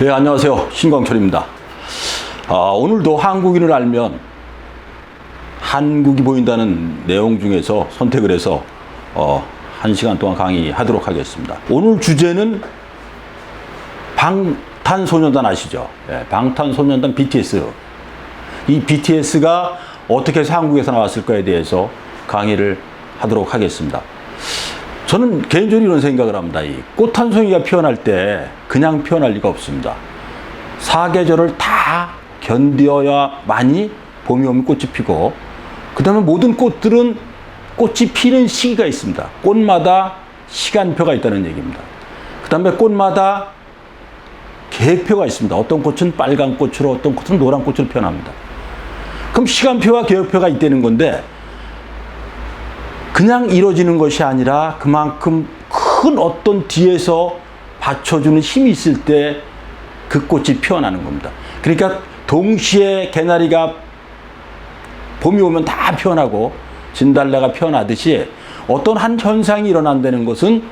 네, 안녕하세요. 신광철입니다. 오늘도 한국인을 알면 한국이 보인다는 내용 중에서 선택을 해서 1시간 동안 강의하도록 하겠습니다. 오늘 주제는 방탄소년단 아시죠? 네, 방탄소년단 BTS. 이 BTS가 어떻게 해서 한국에서 나왔을까에 대해서 강의를 하도록 하겠습니다. 저는 개인적으로 이런 생각을 합니다. 이 꽃 한 송이가 피어날 때 그냥 피어날 리가 없습니다. 사계절을 다 견뎌야만이 봄이 오면 꽃이 피고, 그 다음에 모든 꽃들은 꽃이 피는 시기가 있습니다. 꽃마다 시간표가 있다는 얘기입니다. 그 다음에 꽃마다 계획표가 있습니다. 어떤 꽃은 빨간 꽃으로, 어떤 꽃은 노란 꽃으로 피어납니다. 그럼 시간표와 계획표가 있다는 건데, 그냥 이루어지는 것이 아니라 그만큼 큰 어떤 뒤에서 받쳐주는 힘이 있을 때 그 꽃이 피어나는 겁니다. 그러니까 동시에 개나리가 봄이 오면 다 피어나고 진달래가 피어나듯이 어떤 한 현상이 일어난다는 것은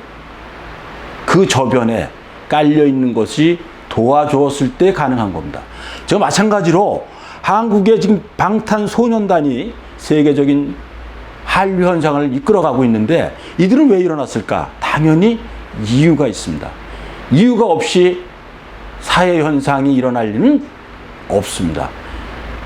그 저변에 깔려있는 것이 도와주었을 때 가능한 겁니다. 저 마찬가지로 한국의 지금 방탄소년단이 세계적인 한류 현상을 이끌어가고 있는데, 이들은 왜 일어났을까? 당연히 이유가 있습니다. 이유가 없이 사회 현상이 일어날 리는 없습니다.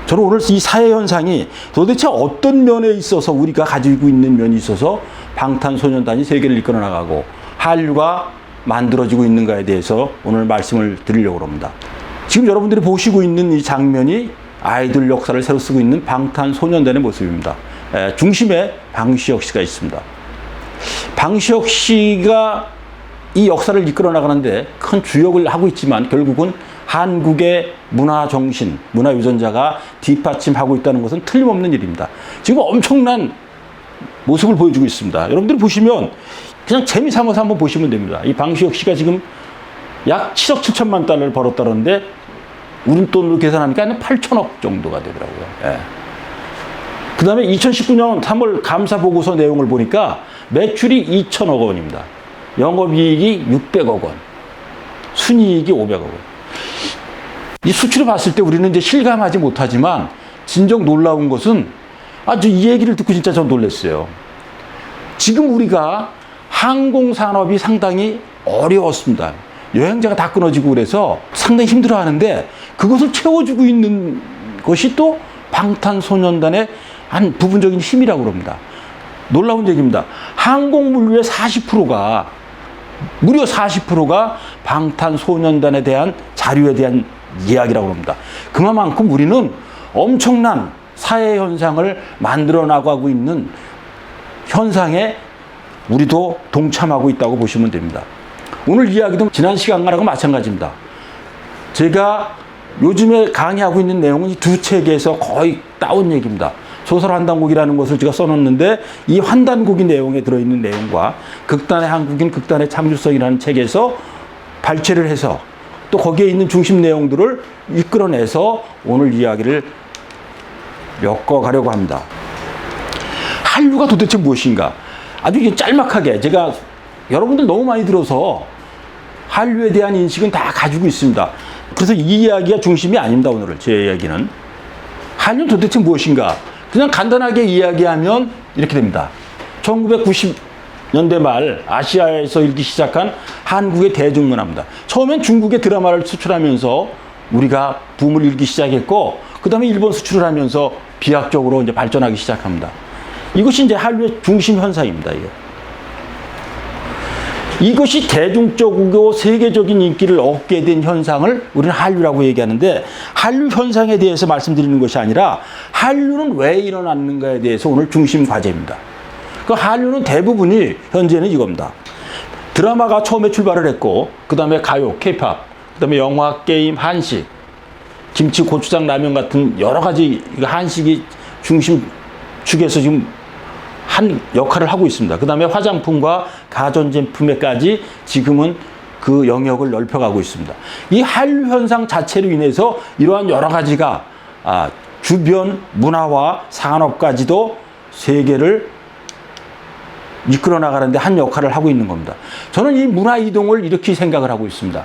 저는 오늘 이 사회 현상이 도대체 어떤 면에 있어서, 우리가 가지고 있는 면이 있어서 방탄소년단이 세계를 이끌어 나가고 한류가 만들어지고 있는가에 대해서 오늘 말씀을 드리려고 합니다. 지금 여러분들이 보시고 있는 이 장면이 아이돌 역사를 새로 쓰고 있는 방탄소년단의 모습입니다. 중심에 방시혁 씨가 있습니다. 방시혁 씨가 이 역사를 이끌어 나가는데 큰 주역을 하고 있지만, 결국은 한국의 문화 정신, 문화 유전자가 뒷받침하고 있다는 것은 틀림없는 일입니다. 지금 엄청난 모습을 보여주고 있습니다. 여러분들이 보시면 그냥 재미삼아서 한번 보시면 됩니다. 이 방시혁 씨가 지금 약 7억 7천만 달러를 벌었다는데, 우리 돈으로 계산하니까 한 8천억 정도가 되더라고요. 예. 그 다음에 2019년 3월 감사보고서 내용을 보니까 매출이 2천억 원입니다. 영업이익이 600억 원, 순이익이 500억 원. 이 수치를 봤을 때 우리는 이제 실감하지 못하지만, 진정 놀라운 것은, 이 얘기를 듣고 진짜 전 놀랐어요. 지금 우리가 항공산업이 상당히 어려웠습니다. 여행자가 다 끊어지고 그래서 상당히 힘들어 하는데, 그것을 채워주고 있는 것이 또 방탄소년단의 한 부분적인 힘이라고 합니다. 놀라운 얘기입니다. 항공물류의 40%가, 무려 40%가 방탄소년단에 대한 자료에 대한 이야기라고 합니다. 그만큼 우리는 엄청난 사회 현상을 만들어 나가고 있는 현상에 우리도 동참하고 있다고 보시면 됩니다. 오늘 이야기도 지난 시간과는 마찬가지입니다. 제가 요즘에 강의하고 있는 내용은 이 두 책에서 거의 따온 얘기입니다. 소설 환단곡이라는 것을 제가 써놓는데, 이 환단곡이 내용에 들어있는 내용과 극단의 한국인, 극단의 창조성이라는 책에서 발췌를 해서 또 거기에 있는 중심 내용들을 이끌어내서 오늘 이야기를 엮어가려고 합니다. 한류가 도대체 무엇인가? 아주 짤막하게, 제가 여러분들 너무 많이 들어서 한류에 대한 인식은 다 가지고 있습니다. 그래서 이 이야기가 중심이 아닙니다. 오늘 제 이야기는 한류는 도대체 무엇인가? 그냥 간단하게 이야기하면 이렇게 됩니다. 1990년대 말 아시아에서 일기 시작한 한국의 대중문화입니다. 처음엔 중국의 드라마를 수출하면서 우리가 붐을 일기 시작했고, 그 다음에 일본 수출을 하면서 비약적으로 이제 발전하기 시작합니다. 이것이 이제 한류의 중심 현상입니다. 이것이 대중적이고 세계적인 인기를 얻게 된 현상을 우리는 한류라고 얘기하는데, 한류 현상에 대해서 말씀드리는 것이 아니라 한류는 왜 일어났는가에 대해서 오늘 중심 과제입니다. 그 한류는 대부분이 현재는 이겁니다. 드라마가 처음에 출발을 했고, 그 다음에 가요, 케이팝, 그 다음에 영화, 게임, 한식, 김치, 고추장, 라면 같은 여러 가지 한식이 중심 축에서 지금 한 역할을 하고 있습니다. 그 다음에 화장품과 가전제품에까지 지금은 그 영역을 넓혀가고 있습니다. 이 한류 현상 자체로 인해서 이러한 여러 가지가 주변 문화와 산업까지도 세계를 이끌어 나가는데 한 역할을 하고 있는 겁니다. 저는 이 문화 이동을 이렇게 생각을 하고 있습니다.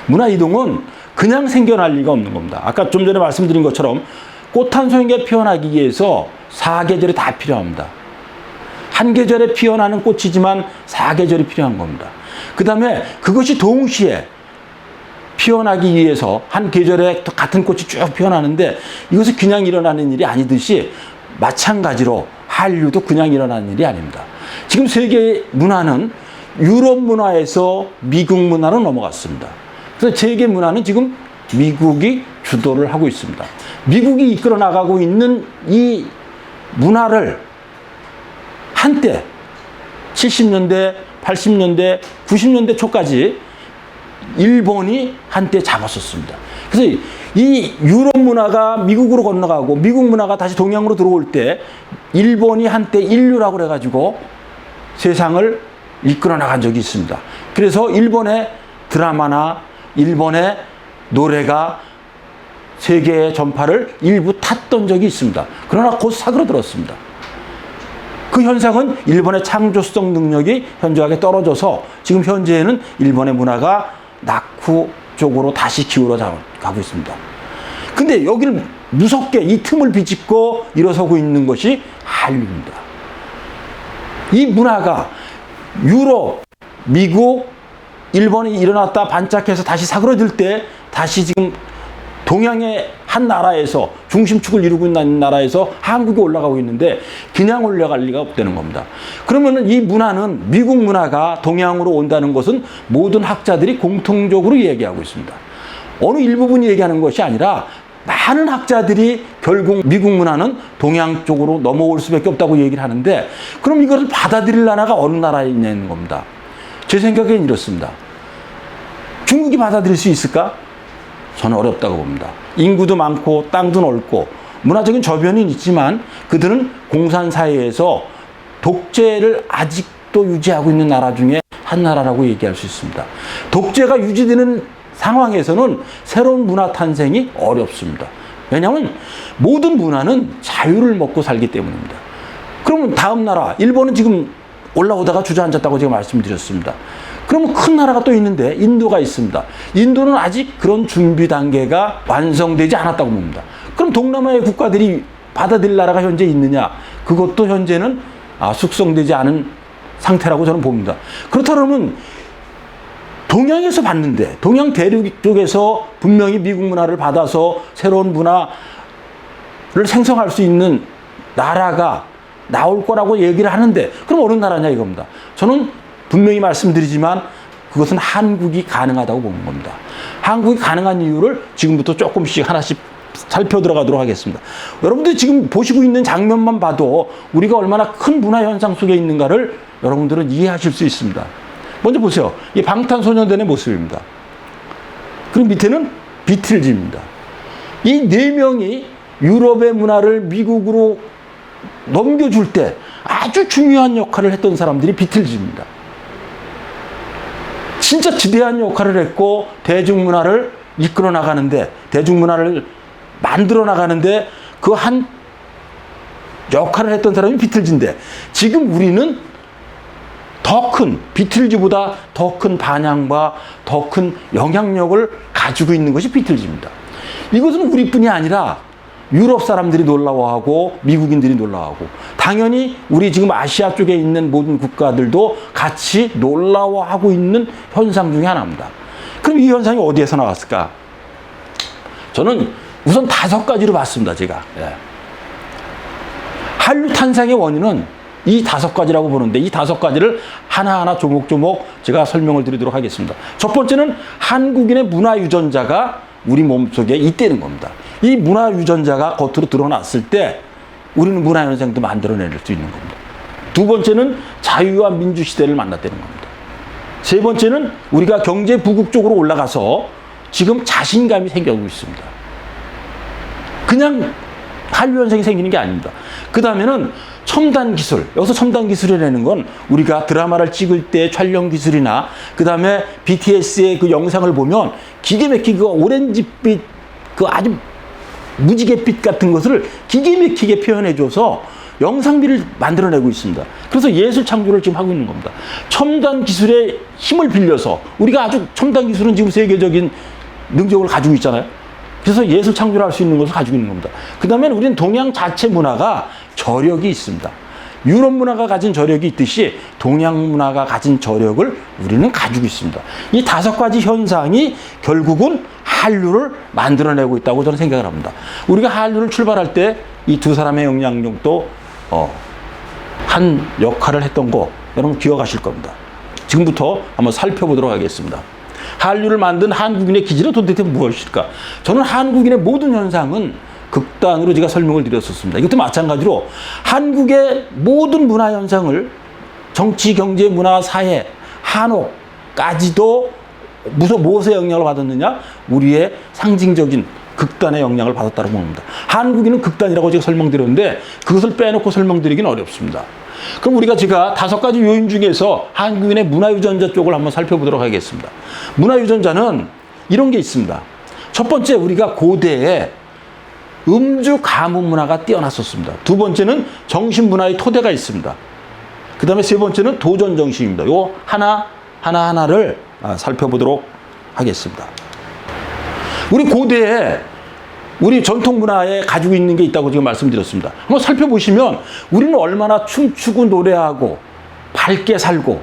문화 이동은 그냥 생겨날 리가 없는 겁니다. 아까 좀 전에 말씀드린 것처럼 꽃 한 송이가 피어나기 위해서 4계절이 다 필요합니다. 한 계절에 피어나는 꽃이지만 4계절이 필요한 겁니다. 그 다음에 그것이 동시에 피어나기 위해서 한 계절에 같은 꽃이 쭉 피어나는데 이것이 그냥 일어나는 일이 아니듯이 마찬가지로 한류도 그냥 일어나는 일이 아닙니다. 지금 세계 문화는 유럽 문화에서 미국 문화로 넘어갔습니다. 그래서 세계 문화는 지금 미국이 주도를 하고 있습니다. 미국이 이끌어 나가고 있는 이 문화를 한때 70년대, 80년대, 90년대 초까지 일본이 한때 잡았었습니다. 그래서 이 유럽 문화가 미국으로 건너가고 미국 문화가 다시 동양으로 들어올 때 일본이 한때 인류라고 그래가지고 세상을 이끌어 나간 적이 있습니다. 그래서 일본의 드라마나 일본의 노래가 세계의 전파를 일부 탔던 적이 있습니다. 그러나 곧 사그러들었습니다. 그 현상은 일본의 창조성 능력이 현저하게 떨어져서 지금 현재에는 일본의 문화가 낙후 쪽으로 다시 기울어 가고 있습니다. 근데 여기를 무섭게 이 틈을 비집고 일어서고 있는 것이 한류입니다. 이 문화가 유럽, 미국, 일본이 일어났다 반짝해서 다시 사그러들 때 다시 지금 동양의 한 나라에서 중심축을 이루고 있는 나라에서 한국이 올라가고 있는데 그냥 올라갈 리가 없다는 겁니다. 그러면 이 문화는 미국 문화가 동양으로 온다는 것은 모든 학자들이 공통적으로 얘기하고 있습니다. 어느 일부분이 얘기하는 것이 아니라 많은 학자들이 결국 미국 문화는 동양 쪽으로 넘어올 수밖에 없다고 얘기를 하는데 그럼 이것을 받아들일 나라가 어느 나라에 있냐는 겁니다. 제 생각엔 이렇습니다. 중국이 받아들일 수 있을까? 저는 어렵다고 봅니다. 인구도 많고 땅도 넓고 문화적인 저변은 있지만 그들은 공산사회에서 독재를 아직도 유지하고 있는 나라 중에 한 나라라고 얘기할 수 있습니다. 독재가 유지되는 상황에서는 새로운 문화 탄생이 어렵습니다. 왜냐하면 모든 문화는 자유를 먹고 살기 때문입니다. 그러면 다음 나라, 일본은 지금 올라오다가 주저앉았다고 제가 말씀드렸습니다. 그러면 큰 나라가 또 있는데 인도가 있습니다. 인도는 아직 그런 준비 단계가 완성되지 않았다고 봅니다. 그럼 동남아의 국가들이 받아들일 나라가 현재 있느냐? 그것도 현재는 숙성되지 않은 상태라고 저는 봅니다. 그렇다면 동양에서 봤는데 동양 대륙 쪽에서 분명히 미국 문화를 받아서 새로운 문화를 생성할 수 있는 나라가 나올 거라고 얘기를 하는데 그럼 어느 나라냐 이겁니다. 저는 분명히 말씀드리지만 그것은 한국이 가능하다고 보는 겁니다. 한국이 가능한 이유를 지금부터 조금씩 하나씩 살펴 들어가도록 하겠습니다. 여러분들이 지금 보시고 있는 장면만 봐도 우리가 얼마나 큰 문화 현상 속에 있는가를 여러분들은 이해하실 수 있습니다. 먼저 보세요. 이 방탄소년단의 모습입니다. 그리고 밑에는 비틀즈입니다. 이 네 명이 유럽의 문화를 미국으로 넘겨줄 때 아주 중요한 역할을 했던 사람들이 비틀즈입니다. 진짜 지대한 역할을 했고 대중문화를 이끌어 나가는데 대중문화를 만들어 나가는데 그 한 역할을 했던 사람이 비틀즈인데 지금 우리는 더 큰 비틀즈보다 더 큰 반향과 더 큰 영향력을 가지고 있는 것이 비틀즈입니다. 이것은 우리뿐이 아니라 유럽 사람들이 놀라워하고 미국인들이 놀라워하고 당연히 우리 지금 아시아 쪽에 있는 모든 국가들도 같이 놀라워하고 있는 현상 중에 하나입니다. 그럼 이 현상이 어디에서 나왔을까? 저는 우선 5가지로 봤습니다. 제가. 한류 탄생의 원인은 이 5가지라고 보는데 이 5가지를 하나하나 조목조목 제가 설명을 드리도록 하겠습니다. 첫 번째는 한국인의 문화 유전자가 우리 몸속에 있다는 겁니다. 이 문화 유전자가 겉으로 드러났을 때 우리는 문화 현상도 만들어낼 수 있는 겁니다. 두 번째는 자유와 민주 시대를 만났다는 겁니다. 세 번째는 우리가 경제 부국 쪽으로 올라가서 지금 자신감이 생겨나고 있습니다. 그냥 한류 현상이 생기는 게 아닙니다. 그 다음에는 첨단 기술. 여기서 첨단 기술이라는 건 우리가 드라마를 찍을 때 촬영 기술이나 그 다음에 BTS의 그 영상을 보면 기계 막히게 그 오렌지빛 그 아주 무지갯빛 같은 것을 기계 막히게 표현해줘서 영상미를 만들어내고 있습니다. 그래서 예술 창조를 지금 하고 있는 겁니다. 첨단 기술의 힘을 빌려서 우리가 아주 첨단 기술은 지금 세계적인 능력을 가지고 있잖아요. 그래서 예술 창조를 할 수 있는 것을 가지고 있는 겁니다. 그 다음에 우리는 동양 자체 문화가 저력이 있습니다. 유럽 문화가 가진 저력이 있듯이 동양 문화가 가진 저력을 우리는 가지고 있습니다. 이 5가지 현상이 결국은 한류를 만들어내고 있다고 저는 생각을 합니다. 우리가 한류를 출발할 때 이 두 사람의 영향력도 한 역할을 했던 거 여러분 기억하실 겁니다. 지금부터 한번 살펴보도록 하겠습니다. 한류를 만든 한국인의 기질은 도대체 무엇일까? 저는 한국인의 모든 현상은 극단으로 제가 설명을 드렸었습니다. 이것도 마찬가지로 한국의 모든 문화 현상을 정치, 경제, 문화, 사회, 한옥까지도 무엇의 영향을 받았느냐? 우리의 상징적인 극단의 영향을 받았다고 봅니다. 한국인은 극단이라고 제가 설명드렸는데 그것을 빼놓고 설명드리기는 어렵습니다. 그럼 제가 5가지 요인 중에서 한국인의 문화유전자 쪽을 한번 살펴보도록 하겠습니다. 문화유전자는 이런 게 있습니다. 첫 번째, 우리가 고대에 음주 가문 문화가 뛰어났었습니다. 두 번째는 정신문화의 토대가 있습니다. 그 다음에 세 번째는 도전 정신입니다. 요 하나하나를 살펴보도록 하겠습니다. 우리 고대에 우리 전통 문화에 가지고 있는 게 있다고 지금 말씀드렸습니다. 한번 살펴보시면 우리는 얼마나 춤추고 노래하고 밝게 살고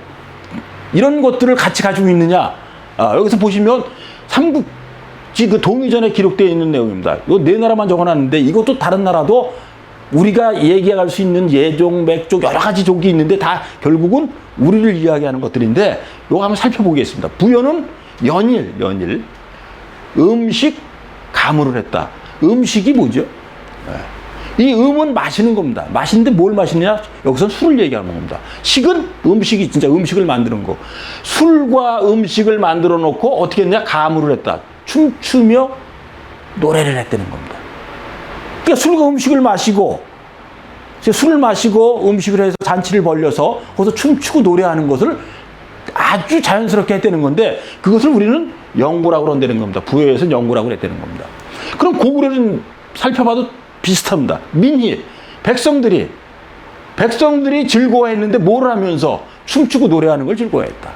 이런 것들을 같이 가지고 있느냐. 여기서 보시면 삼국지 그 동의전에 기록되어 있는 내용입니다. 이 4나라만 적어놨는데 이것도 다른 나라도 우리가 얘기할 수 있는 예종, 맥족 여러 가지 족이 있는데 다 결국은 우리를 이야기하는 것들인데 이거 한번 살펴보겠습니다. 부여는 연일 음식 가물을 했다. 음식이 뭐죠? 이 음은 마시는 겁니다. 마시는데 뭘 마시느냐? 여기서 술을 얘기하는 겁니다. 식은 음식이 진짜 음식을 만드는 거. 술과 음식을 만들어 놓고 어떻게 했냐? 가물을 했다. 춤추며 노래를 했다는 겁니다. 그러니까 술과 음식을 마시고 술을 마시고 음식을 해서 잔치를 벌려서 거기서 춤추고 노래하는 것을 아주 자연스럽게 했다는 건데 그것을 우리는 영구라고 그런다는 겁니다. 부여에서는 영구라고 그랬다는 겁니다. 그럼 고구려는 살펴봐도 비슷합니다. 민희, 백성들이 즐거워했는데 뭘 하면서 춤추고 노래하는 걸 즐거워했다.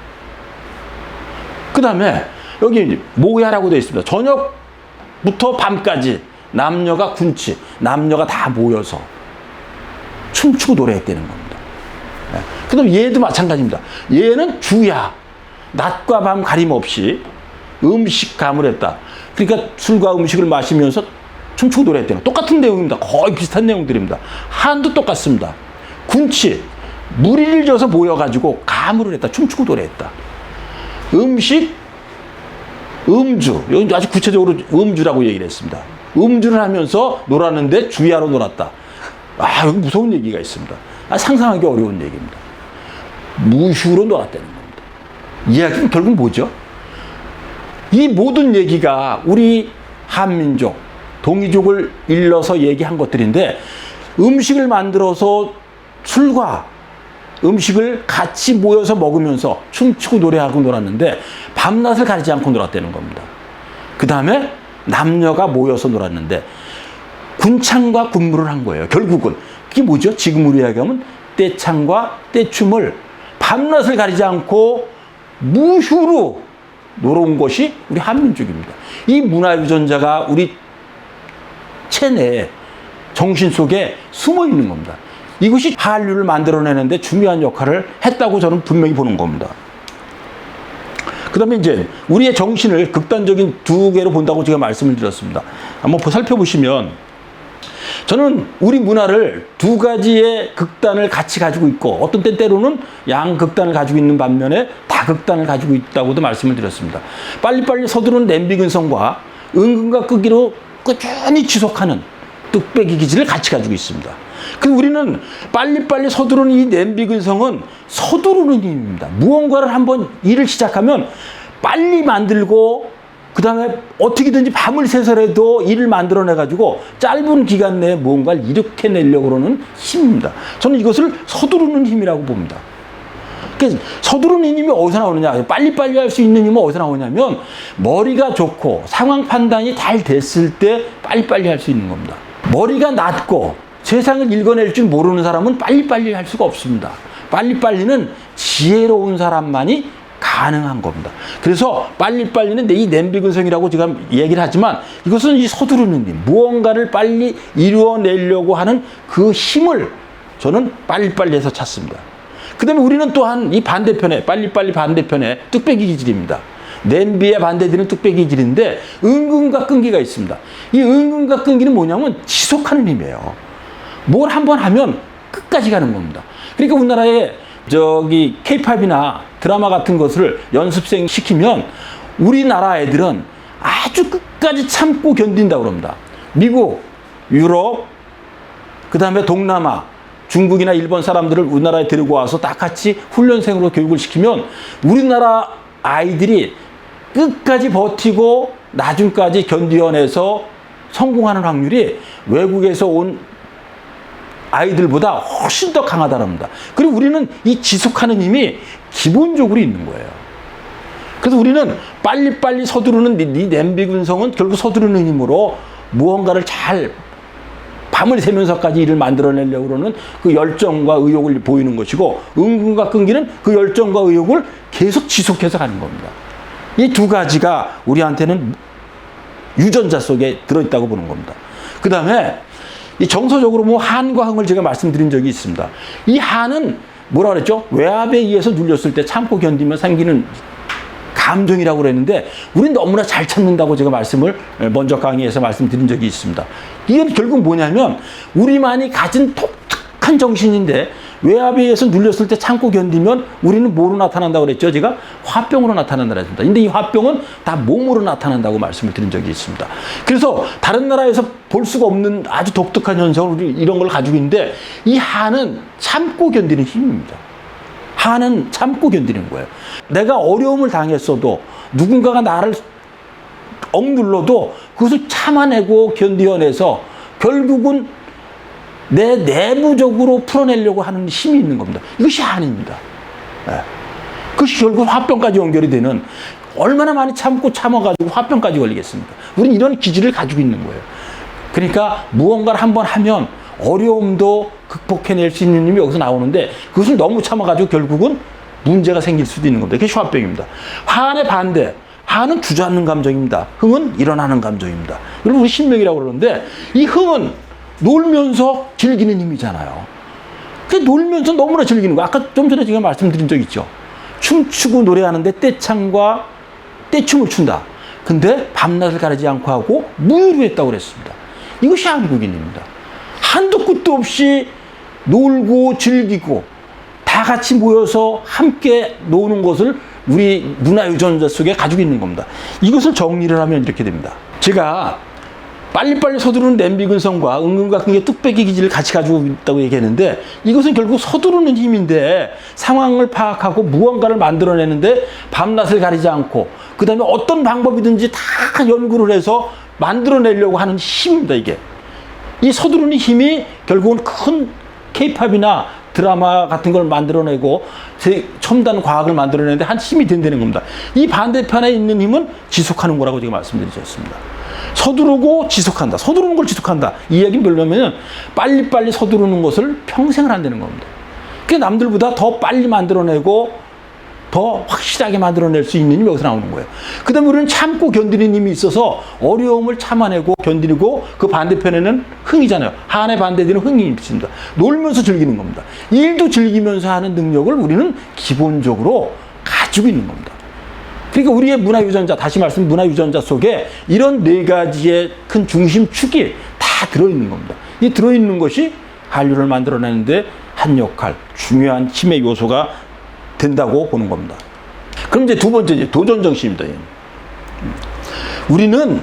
그 다음에 여기 모야라고 되어 있습니다. 저녁부터 밤까지 남녀가 군치, 남녀가 다 모여서 춤추고 노래했다는 겁니다. 그 다음에 얘도 마찬가지입니다. 얘는 주야, 낮과 밤 가림 없이 음식 가물했다. 그러니까 술과 음식을 마시면서 춤추고 노래했다는 똑같은 내용입니다. 거의 비슷한 내용들입니다. 한도 똑같습니다. 군치, 무리를 져서 모여가지고 가물을 했다. 춤추고 노래했다. 음식, 음주, 여기 아주 구체적으로 음주라고 얘기를 했습니다. 음주를 하면서 놀았는데 주야로 놀았다. 여기 무서운 얘기가 있습니다. 상상하기 어려운 얘기입니다. 무휴로 놀았다는 겁니다. 이야기는 결국 뭐죠? 이 모든 얘기가 우리 한민족, 동이족을 일러서 얘기한 것들인데 음식을 만들어서 술과 음식을 같이 모여서 먹으면서 춤추고 노래하고 놀았는데 밤낮을 가리지 않고 놀았다는 겁니다. 그 다음에 남녀가 모여서 놀았는데 군창과 군무를 한 거예요. 결국은 그게 뭐죠? 지금으로 이야기하면 떼창과 떼춤을 밤낮을 가리지 않고 무휴로 놀아온 것이 우리 한민족입니다. 이 문화유전자가 우리 체내 정신 속에 숨어 있는 겁니다. 이것이 한류를 만들어내는데 중요한 역할을 했다고 저는 분명히 보는 겁니다. 그 다음에 이제 우리의 정신을 극단적인 2개로 본다고 제가 말씀을 드렸습니다. 한번 살펴보시면 저는 우리 문화를 2가지의 극단을 같이 가지고 있고 어떤 때로는 양극단을 가지고 있는 반면에 다극단을 가지고 있다고도 말씀을 드렸습니다. 빨리빨리 서두르는 냄비 근성과 은근과 끄기로 꾸준히 지속하는 뚝배기 기질을 같이 가지고 있습니다. 그래서 우리는 빨리빨리 서두르는 이 냄비 근성은 서두르는 힘입니다. 무언가를 한번 일을 시작하면 빨리 만들고 그 다음에 어떻게든지 밤을 새서라도 일을 만들어내가지고 짧은 기간 내에 무언가를 일으켜내려고 그러는 힘입니다. 저는 이것을 서두르는 힘이라고 봅니다. 그러니까 서두르는 힘이 어디서 나오느냐, 빨리빨리 할 수 있는 힘은 어디서 나오냐면 머리가 좋고 상황 판단이 잘 됐을 때 빨리빨리 할 수 있는 겁니다. 머리가 낮고 세상을 읽어낼 줄 모르는 사람은 빨리빨리 할 수가 없습니다. 빨리빨리는 지혜로운 사람만이 가능한 겁니다. 그래서 빨리빨리는 이 냄비근성이라고 제가 얘기를 하지만 이것은 이 서두르는 힘, 무언가를 빨리 이루어내려고 하는 그 힘을 저는 빨리빨리해서 찾습니다. 그 다음에 우리는 또한 이 반대편에, 빨리빨리 반대편에 뚝배기 기질입니다. 냄비에 반대되는 뚝배기 기질인데 은근과 끈기가 있습니다. 이 은근과 끈기는 뭐냐면 지속하는 힘이에요. 뭘 한번 하면 끝까지 가는 겁니다. 그러니까 우리나라에 저기 K-팝이나 드라마 같은 것을 연습생 시키면 우리나라 애들은 아주 끝까지 참고 견딘다고 그럽니다. 미국, 유럽, 그 다음에 동남아, 중국이나 일본 사람들을 우리나라에 데리고 와서 다 같이 훈련생으로 교육을 시키면 우리나라 아이들이 끝까지 버티고 나중까지 견뎌내서 성공하는 확률이 외국에서 온 아이들보다 훨씬 더 강하다랍니다. 그리고 우리는 이 지속하는 힘이 기본적으로 있는 거예요. 그래서 우리는 빨리빨리 서두르는 이 냄비근성은 결국 서두르는 힘으로 무언가를 잘 밤을 새면서까지 일을 만들어내려고 그러는 그 열정과 의욕을 보이는 것이고, 은근과 끈기는 그 열정과 의욕을 계속 지속해서 가는 겁니다. 이 두 가지가 우리한테는 유전자 속에 들어있다고 보는 겁니다. 그 다음에 이 정서적으로 뭐 한과 흥을 제가 말씀드린 적이 있습니다. 이 한은 뭐라 그랬죠? 외압에 의해서 눌렸을 때 참고 견디면 생기는 감정이라고 그랬는데 우리는 너무나 잘 참는다고 제가 말씀을 먼저 강의에서 말씀드린 적이 있습니다. 이게 결국 뭐냐면 우리만이 가진 독특한 정신인데 외압에 의해서 눌렸을 때 참고 견디면 우리는 뭐로 나타난다고 그랬죠? 제가 화병으로 나타난다고 했습니다. 근데 이 화병은 다 몸으로 나타난다고 말씀을 드린 적이 있습니다. 그래서 다른 나라에서 볼 수가 없는 아주 독특한 현상을 우리 이런 걸 가지고 있는데 이 한은 참고 견디는 힘입니다. 한은 참고 견디는 거예요. 내가 어려움을 당했어도 누군가가 나를 억눌러도 그것을 참아내고 견뎌내서 결국은 내 내부적으로 풀어내려고 하는 힘이 있는 겁니다. 이것이 한입니다. 네. 그것이 결국 화병까지 연결이 되는, 얼마나 많이 참고 참아가지고 화병까지 걸리겠습니까? 우리는 이런 기질을 가지고 있는 거예요. 그러니까 무언가를 한번 하면 어려움도 극복해낼 수 있는 힘이 여기서 나오는데 그것을 너무 참아가지고 결국은 문제가 생길 수도 있는 겁니다. 그게 화병입니다. 한의 반대, 한은 주저앉는 감정입니다. 흥은 일어나는 감정입니다. 이걸 우리 신명이라고 그러는데 이 흥은 놀면서 즐기는 힘이잖아요. 그 놀면서 너무나 즐기는 거. 아까 좀 전에 제가 말씀드린 적 있죠. 춤추고 노래하는데 떼창과 떼춤을 춘다. 근데 밤낮을 가리지 않고 하고 무유루했다고 그랬습니다. 이것이 한국인입니다. 한도 끝도 없이 놀고 즐기고 다 같이 모여서 함께 노는 것을 우리 문화유전자 속에 가지고 있는 겁니다. 이것을 정리를 하면 이렇게 됩니다. 제가 빨리빨리 서두르는 냄비근성과 은근과 끈기의 뚝배기 기질을 같이 가지고 있다고 얘기했는데 이것은 결국 서두르는 힘인데 상황을 파악하고 무언가를 만들어내는데 밤낮을 가리지 않고 그 다음에 어떤 방법이든지 다 연구를 해서 만들어내려고 하는 힘입니다. 이게 이 서두르는 힘이 결국은 큰 K-팝이나 드라마 같은 걸 만들어내고 첨단 과학을 만들어내는데 한 힘이 된다는 겁니다. 이 반대편에 있는 힘은 지속하는 거라고 제가 말씀드렸습니다. 서두르고 지속한다. 서두르는 걸 지속한다. 이 이야기는 뭐냐면 빨리빨리 서두르는 것을 평생을 한다는 겁니다. 그게 남들보다 더 빨리 만들어내고 더 확실하게 만들어낼 수 있는 힘이 여기서 나오는 거예요. 그 다음에 우리는 참고 견디는 힘이 있어서 어려움을 참아내고 견디고 그 반대편에는 흥이잖아요. 한의 반대되는 흥이 있습니다. 놀면서 즐기는 겁니다. 일도 즐기면서 하는 능력을 우리는 기본적으로 가지고 있는 겁니다. 그러니까 우리의 문화유전자, 다시 말씀 문화유전자 속에 이런 네 가지의 큰 중심축이 다 들어있는 겁니다. 이 들어있는 것이 한류를 만들어내는데 한 역할, 중요한 힘의 요소가 된다고 보는 겁니다. 그럼 이제 두 번째, 이제 도전정신입니다. 우리는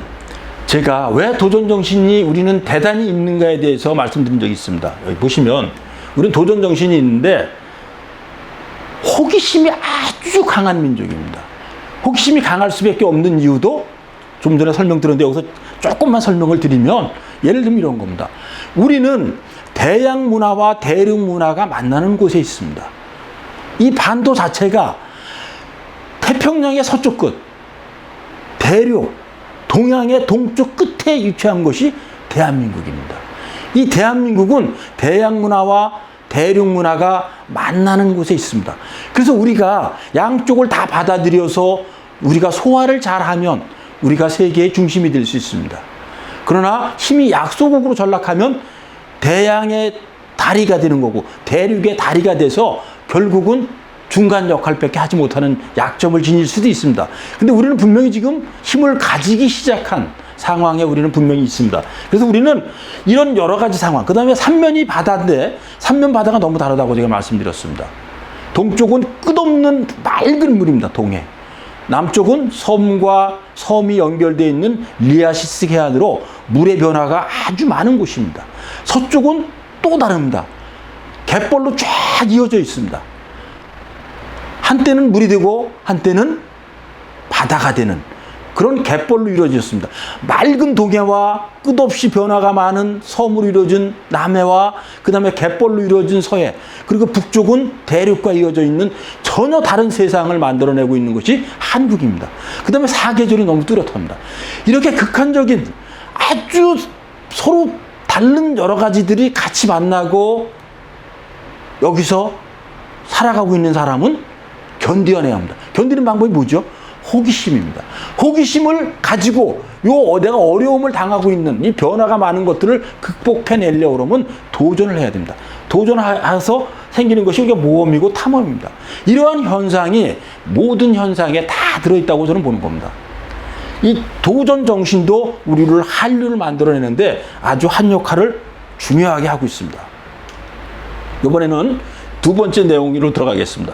제가 왜 도전정신이 우리는 대단히 있는가에 대해서 말씀드린 적이 있습니다. 여기 보시면 우리는 도전정신이 있는데 호기심이 아주 강한 민족입니다. 호기심이 강할 수밖에 없는 이유도 좀 전에 설명드렸는데 여기서 조금만 설명을 드리면 예를 들면 이런 겁니다. 우리는 대양 문화와 대륙 문화가 만나는 곳에 있습니다. 이 반도 자체가 태평양의 서쪽 끝, 대륙, 동양의 동쪽 끝에 위치한 것이 대한민국입니다. 이 대한민국은 대양 문화와 대륙 문화가 만나는 곳에 있습니다. 그래서 우리가 양쪽을 다 받아들여서 우리가 소화를 잘하면 우리가 세계의 중심이 될 수 있습니다. 그러나 힘이 약소국으로 전락하면 대양의 다리가 되는 거고 대륙의 다리가 돼서 결국은 중간 역할밖에 하지 못하는 약점을 지닐 수도 있습니다. 근데 우리는 분명히 지금 힘을 가지기 시작한 상황에 우리는 분명히 있습니다. 그래서 우리는 이런 여러 가지 상황, 그 다음에 삼면이 바다인데 삼면 바다가 너무 다르다고 제가 말씀드렸습니다. 동쪽은 끝없는 맑은 물입니다. 동해. 남쪽은 섬과 섬이 연결되어 있는 리아시스 해안으로 물의 변화가 아주 많은 곳입니다. 서쪽은 또 다릅니다. 갯벌로 쫙 이어져 있습니다. 한때는 물이 되고 한때는 바다가 되는 그런 갯벌로 이루어졌습니다. 맑은 동해와 끝없이 변화가 많은 섬으로 이루어진 남해와 그 다음에 갯벌로 이루어진 서해, 그리고 북쪽은 대륙과 이어져 있는 전혀 다른 세상을 만들어내고 있는 것이 한국입니다. 그 다음에 사계절이 너무 뚜렷합니다. 이렇게 극한적인 아주 서로 다른 여러 가지들이 같이 만나고 여기서 살아가고 있는 사람은 견뎌내야 합니다. 견디는 방법이 뭐죠? 호기심입니다. 호기심을 가지고 내가 어려움을 당하고 있는 이 변화가 많은 것들을 극복해내려고 그러면 도전을 해야 됩니다. 도전해서 생기는 것이 우리가 모험이고 탐험입니다. 이러한 현상이 모든 현상에 다 들어있다고 저는 보는 겁니다. 이 도전 정신도 우리를 한류를 만들어내는데 아주 한 역할을 중요하게 하고 있습니다. 이번에는 두 번째 내용으로 들어가겠습니다.